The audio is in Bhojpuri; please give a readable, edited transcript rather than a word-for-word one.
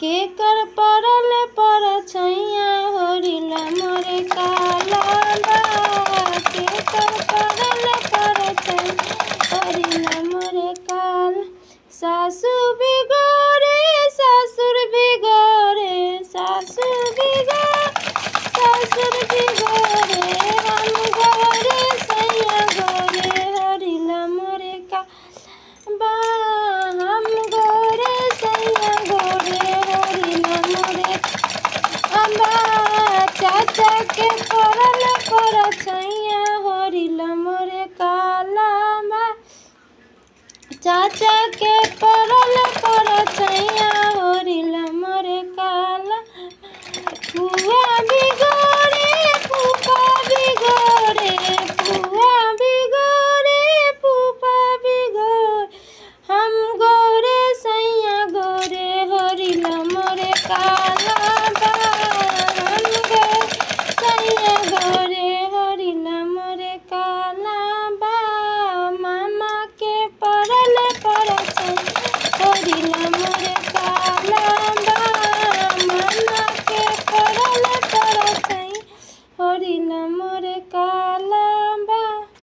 के कर परल पर छैया होरिला मोरे काला बा के कर परल पर छैया होरिला मोरे काल सासु बिगड़े ससुर बिगड़े ससुर बिगड़े हम गोरे सैया गोरे हरिला मोरे का बा हम गोरे सैया गोरे हरिला मोरे अम्बा चाचा के परल पर छैया हरिला मोरे काला बा चाचा के परल पर छैया